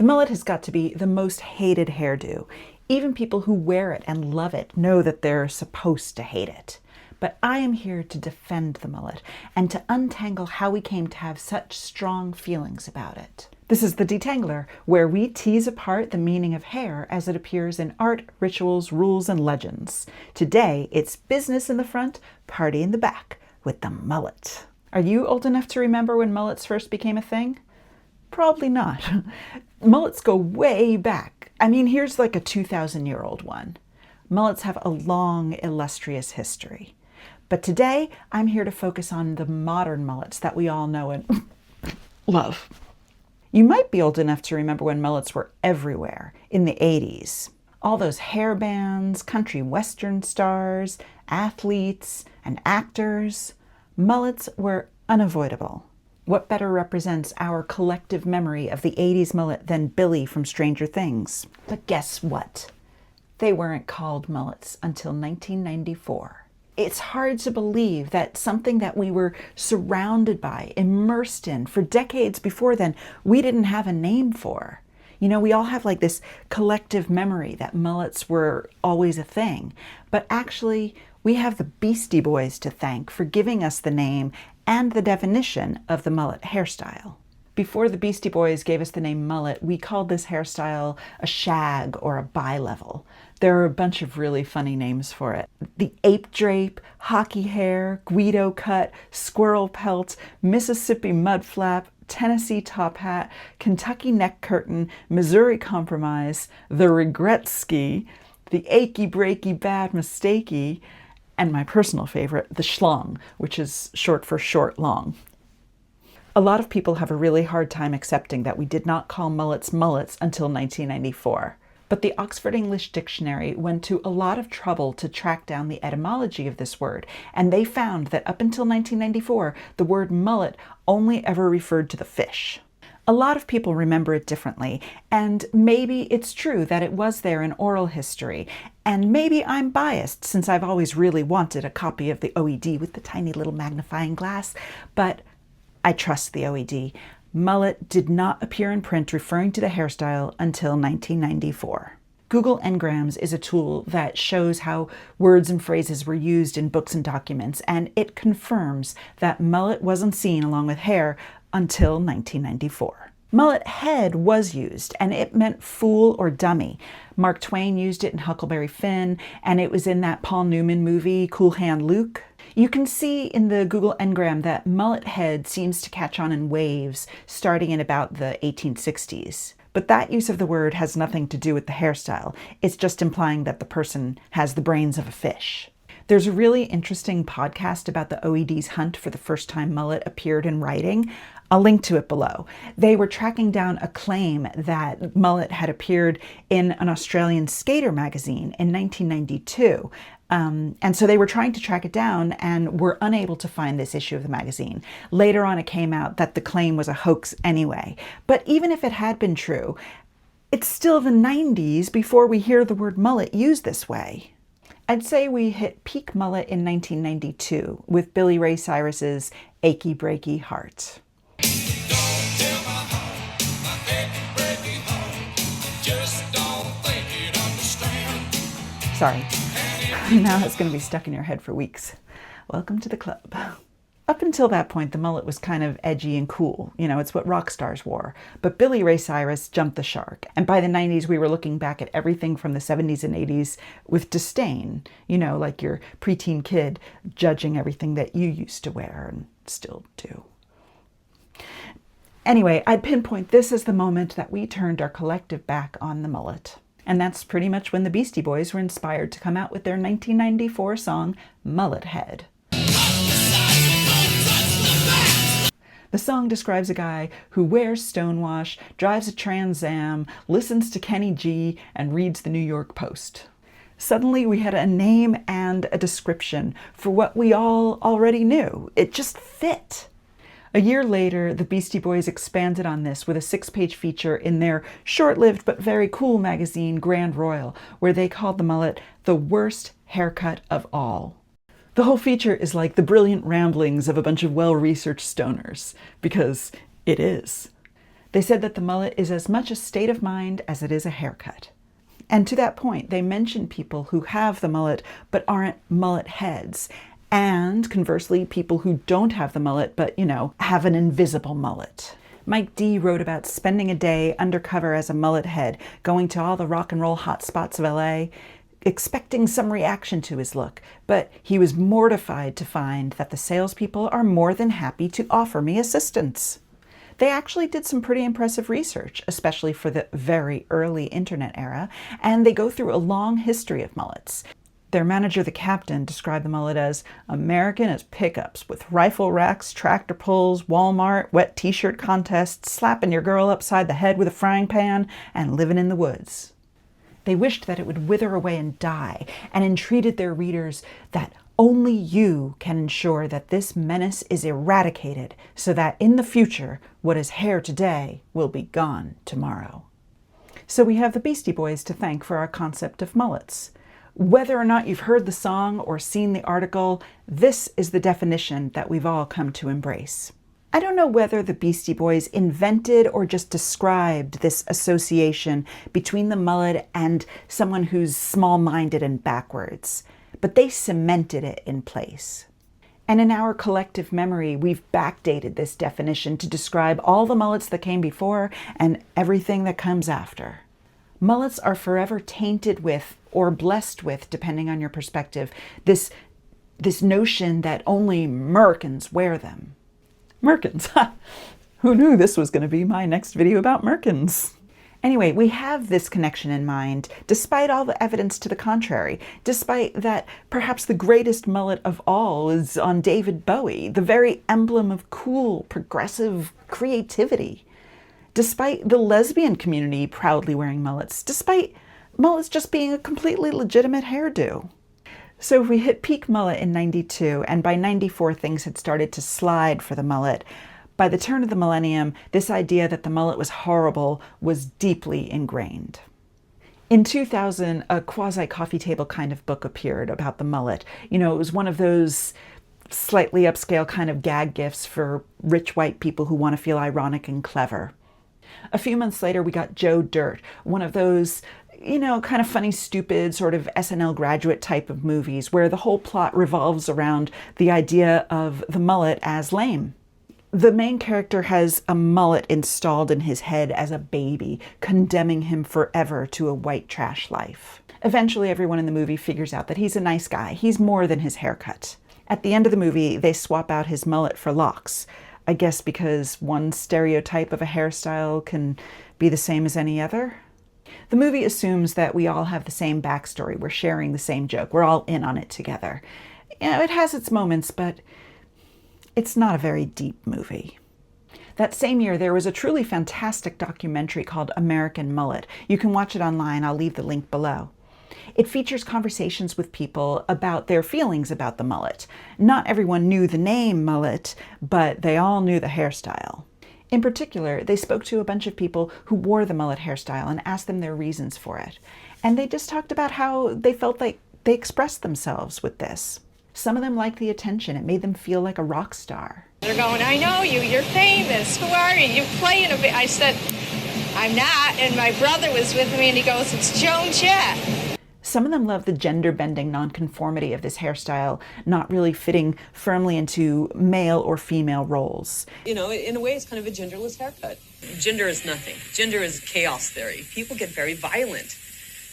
The mullet has got to be the most hated hairdo. Even people who wear it and love it know that they're supposed to hate it. But I am here to defend the mullet and to untangle how we came to have such strong feelings about it. This is The Detangler, where we tease apart the meaning of hair as it appears in art, rituals, rules, and legends. Today, it's business in the front, party in the back, with the mullet. Are you old enough to remember when mullets first became a thing? Probably not. Mullets go way back. I mean, here's like a 2,000-year-old one. Mullets have a long, illustrious history. But today, I'm here to focus on the modern mullets that we all know and love. You might be old enough to remember when mullets were everywhere in the 80s. All those hair bands, country western stars, athletes, and actors. Mullets were unavoidable. What better represents our collective memory of the 80s mullet than Billy from Stranger Things? But guess what? They weren't called mullets until 1994. It's hard to believe that something that we were surrounded by, immersed in for decades before then, we didn't have a name for. You know, we all have like this collective memory that mullets were always a thing. But actually, we have the Beastie Boys to thank for giving us the name and the definition of the mullet hairstyle. Before the Beastie Boys gave us the name mullet, we called this hairstyle a shag or a bi-level. There are a bunch of really funny names for it. The ape drape, hockey hair, Guido cut, squirrel pelt, Mississippi mud flap, Tennessee top hat, Kentucky neck curtain, Missouri compromise, the regret ski, the achy breaky bad mistakey, and my personal favorite, the schlong, which is short for short long. A lot of people have a really hard time accepting that we did not call mullets mullets until 1994. But the Oxford English Dictionary went to a lot of trouble to track down the etymology of this word, and they found that up until 1994, the word mullet only ever referred to the fish. A lot of people remember it differently, and maybe it's true that it was there in oral history, and maybe I'm biased since I've always really wanted a copy of the OED with the tiny little magnifying glass, but I trust the OED. Mullet did not appear in print referring to the hairstyle until 1994. Google Ngrams is a tool that shows how words and phrases were used in books and documents, and it confirms that mullet wasn't seen along with hair until 1994. Mullet head was used, and it meant fool or dummy. Mark Twain used it in Huckleberry Finn, and it was in that Paul Newman movie, Cool Hand Luke. You can see in the Google Ngram that mullet head seems to catch on in waves starting in about the 1860s. But that use of the word has nothing to do with the hairstyle. It's just implying that the person has the brains of a fish. There's a really interesting podcast about the OED's hunt for the first time mullet appeared in writing. I'll link to it below. They were tracking down a claim that mullet had appeared in an Australian skater magazine in 1992. And so they were trying to track it down and were unable to find this issue of the magazine. Later on, it came out that the claim was a hoax anyway. But even if it had been true, it's still the 90s before we hear the word mullet used this way. I'd say we hit peak mullet in 1992 with Billy Ray Cyrus's Achy Breaky Heart. Sorry, now it's going to be stuck in your head for weeks. Welcome to the club. Up until that point, the mullet was kind of edgy and cool. You know, it's what rock stars wore. But Billy Ray Cyrus jumped the shark. And by the 90s, we were looking back at everything from the 70s and 80s with disdain. You know, like your preteen kid judging everything that you used to wear and still do. Anyway, I'd pinpoint this as the moment that we turned our collective back on the mullet. And that's pretty much when the Beastie Boys were inspired to come out with their 1994 song, Mullet Head. The song describes a guy who wears stonewash, drives a Trans Am, listens to Kenny G, and reads the New York Post. Suddenly we had a name and a description for what we all already knew. It just fit. A year later, the Beastie Boys expanded on this with a 6-page feature in their short-lived but very cool magazine, Grand Royal, where they called the mullet the worst haircut of all. The whole feature is like the brilliant ramblings of a bunch of well-researched stoners, because it is. They said that the mullet is as much a state of mind as it is a haircut. And to that point, they mention people who have the mullet but aren't mullet heads. And conversely, people who don't have the mullet but, have an invisible mullet. Mike D wrote about spending a day undercover as a mullet head, going to all the rock and roll hotspots of LA, expecting some reaction to his look, but he was mortified to find that the salespeople are more than happy to offer me assistance. They actually did some pretty impressive research, especially for the very early internet era, and they go through a long history of mullets. Their manager, the captain, described the mullet as American as pickups, with rifle racks, tractor pulls, Walmart, wet t-shirt contests, slapping your girl upside the head with a frying pan, and living in the woods. They wished that it would wither away and die, and entreated their readers that only you can ensure that this menace is eradicated, so that in the future, what is hair today will be gone tomorrow. So we have the Beastie Boys to thank for our concept of mullets. Whether or not you've heard the song or seen the article, this is the definition that we've all come to embrace. I don't know whether the Beastie Boys invented or just described this association between the mullet and someone who's small-minded and backwards, but they cemented it in place. And in our collective memory, we've backdated this definition to describe all the mullets that came before and everything that comes after. Mullets are forever tainted with, or blessed with, depending on your perspective, this notion that only Merkins wear them. Merkins, who knew this was going to be my next video about Merkins? Anyway, we have this connection in mind, despite all the evidence to the contrary, despite that perhaps the greatest mullet of all is on David Bowie, the very emblem of cool, progressive creativity. Despite the lesbian community proudly wearing mullets, despite mullets just being a completely legitimate hairdo. So if we hit peak mullet in '92, and by '94 things had started to slide for the mullet, by the turn of the millennium, this idea that the mullet was horrible was deeply ingrained. In 2000, a quasi-coffee table kind of book appeared about the mullet. It was one of those slightly upscale kind of gag gifts for rich white people who want to feel ironic and clever. A few months later, we got Joe Dirt, one of those, kind of funny, stupid, sort of SNL graduate type of movies where the whole plot revolves around the idea of the mullet as lame. The main character has a mullet installed in his head as a baby, condemning him forever to a white trash life. Eventually, everyone in the movie figures out that he's a nice guy. He's more than his haircut. At the end of the movie, they swap out his mullet for locks. I guess because one stereotype of a hairstyle can be the same as any other. The movie assumes that we all have the same backstory. We're sharing the same joke. We're all in on it together. It has its moments, but it's not a very deep movie. That same year, there was a truly fantastic documentary called American Mullet. You can watch it online. I'll leave the link below. It features conversations with people about their feelings about the mullet. Not everyone knew the name mullet, but they all knew the hairstyle. In particular, they spoke to a bunch of people who wore the mullet hairstyle and asked them their reasons for it. And they just talked about how they felt like they expressed themselves with this. Some of them liked the attention. It made them feel like a rock star. They're going, I know you, you're famous, who are you? You play in a bit. I said, I'm not, and my brother was with me and he goes, it's Joan Jett. Some of them love the gender-bending nonconformity of this hairstyle, not really fitting firmly into male or female roles. In a way, it's kind of a genderless haircut. Gender is nothing. Gender is chaos theory. People get very violent.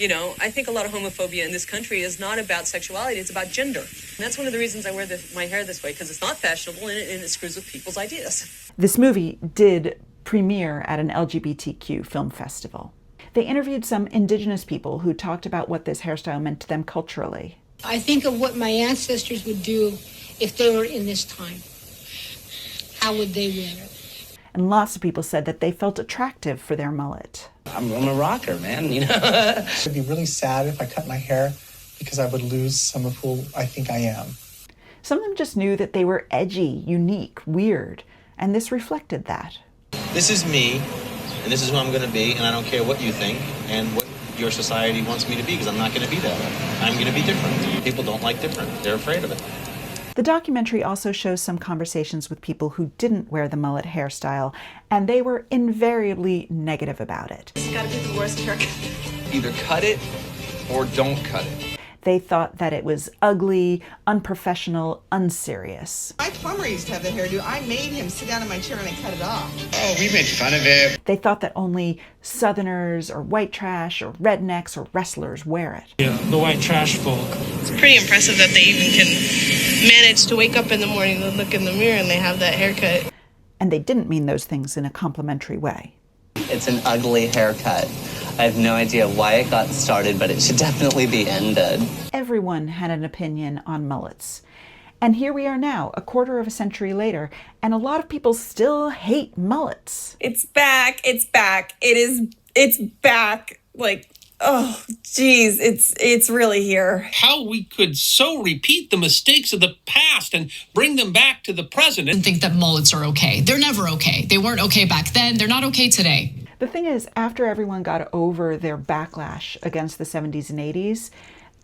I think a lot of homophobia in this country is not about sexuality, it's about gender. And that's one of the reasons I wear my hair this way, because it's not fashionable and it screws with people's ideas. This movie did premiere at an LGBTQ film festival. They interviewed some indigenous people who talked about what this hairstyle meant to them culturally. I think of what my ancestors would do if they were in this time. How would they wear it? And lots of people said that they felt attractive for their mullet. I'm a rocker, man, It'd be really sad if I cut my hair because I would lose some of who I think I am. Some of them just knew that they were edgy, unique, weird, and this reflected that. This is me, and this is who I'm going to be, and I don't care what you think and what your society wants me to be, because I'm not going to be that way. I'm going to be different. People don't like different. They're afraid of it. The documentary also shows some conversations with people who didn't wear the mullet hairstyle, and they were invariably negative about it. It's gotta be the worst haircut. Either cut it or don't cut it. They thought that it was ugly, unprofessional, unserious. My plumber used to have the hairdo. I made him sit down in my chair and I cut it off. Oh, we made fun of it. They thought that only Southerners or white trash or rednecks or wrestlers wear it. Yeah, the white trash folk. It's pretty impressive that they even can manage to wake up in the morning and look in the mirror and they have that haircut. And they didn't mean those things in a complimentary way. It's an ugly haircut. I have no idea why it got started, but it should definitely be ended. Everyone had an opinion on mullets. And here we are now, a quarter of a century later, and a lot of people still hate mullets. It's back. It's back. It's back. Like, oh, geez, it's really here. How we could so repeat the mistakes of the past and bring them back to the present. And think that mullets are okay. They're never okay. They weren't okay back then. They're not okay today. The thing is, after everyone got over their backlash against the 70s and 80s,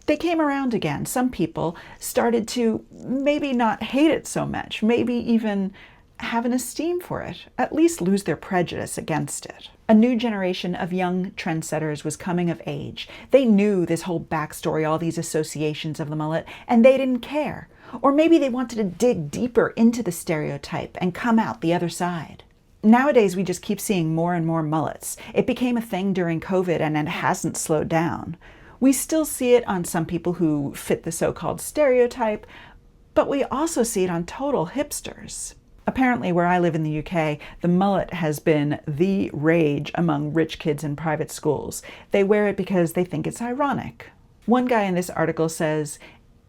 they came around again. Some people started to maybe not hate it so much, maybe even have an esteem for it, at least lose their prejudice against it. A new generation of young trendsetters was coming of age. They knew this whole backstory, all these associations of the mullet, and they didn't care. Or maybe they wanted to dig deeper into the stereotype and come out the other side. Nowadays, we just keep seeing more and more mullets. It became a thing during COVID and it hasn't slowed down. We still see it on some people who fit the so-called stereotype, but we also see it on total hipsters. Apparently, where I live in the UK, the mullet has been the rage among rich kids in private schools. They wear it because they think it's ironic. One guy in this article says,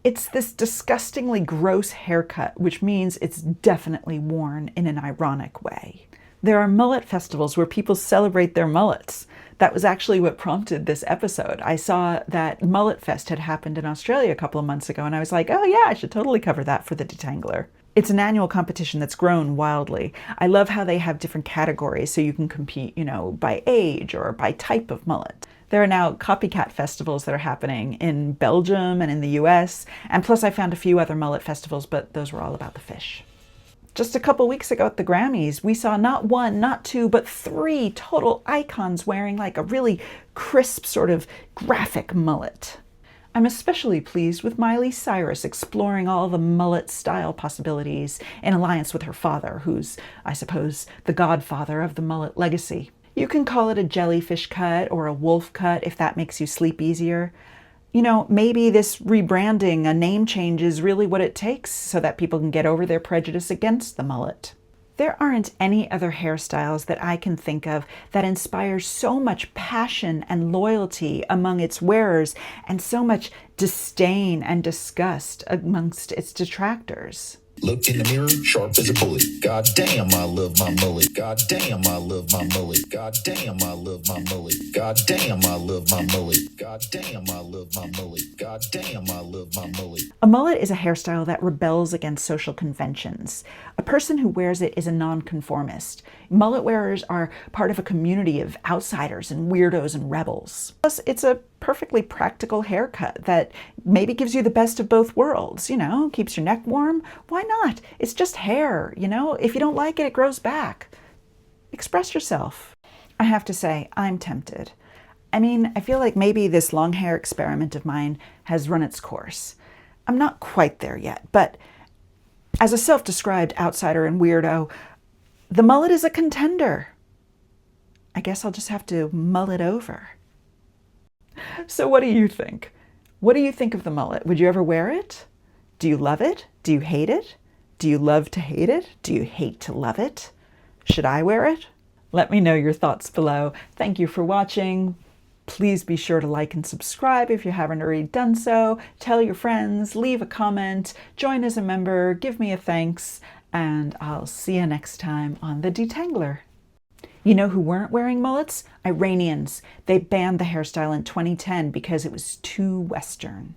"It's this disgustingly gross haircut, which means it's definitely worn in an ironic way." There are mullet festivals where people celebrate their mullets. That was actually what prompted this episode. I saw that Mullet Fest had happened in Australia a couple of months ago, and I was like, oh yeah, I should totally cover that for the Detangler. It's an annual competition that's grown wildly. I love how they have different categories so you can compete, by age or by type of mullet. There are now copycat festivals that are happening in Belgium and in the US, and plus I found a few other mullet festivals, but those were all about the fish. Just a couple weeks ago at the Grammys, we saw not one, not two, but 3 total icons wearing like a really crisp sort of graphic mullet. I'm especially pleased with Miley Cyrus exploring all the mullet style possibilities in alliance with her father, who's, I suppose, the godfather of the mullet legacy. You can call it a jellyfish cut or a wolf cut if that makes you sleep easier. Maybe this rebranding, a name change, is really what it takes so that people can get over their prejudice against the mullet. There aren't any other hairstyles that I can think of that inspire so much passion and loyalty among its wearers and so much disdain and disgust amongst its detractors. Look in the mirror, sharp as a bullet. God damn, I love my mullet. God damn, I love my mullet. God damn, I love my mullet. God damn, I love my mullet. God damn, I love my mullet. God damn, I love my mullet. A mullet is a hairstyle that rebels against social conventions. A person who wears it is a non-conformist. Mullet wearers are part of a community of outsiders and weirdos and rebels. Plus, it's a perfectly practical haircut that maybe gives you the best of both worlds, keeps your neck warm. Why not? It's just hair, If you don't like it, it grows back. Express yourself. I have to say, I'm tempted. I feel like maybe this long hair experiment of mine has run its course. I'm not quite there yet, but as a self-described outsider and weirdo, the mullet is a contender. I guess I'll just have to mull it over. So what do you think? What do you think of the mullet? Would you ever wear it? Do you love it? Do you hate it? Do you love to hate it? Do you hate to love it? Should I wear it? Let me know your thoughts below. Thank you for watching. Please be sure to like and subscribe if you haven't already done so. Tell your friends, leave a comment, join as a member, give me a thanks, and I'll see you next time on The Detangler. You know who weren't wearing mullets? Iranians. They banned the hairstyle in 2010 because it was too Western.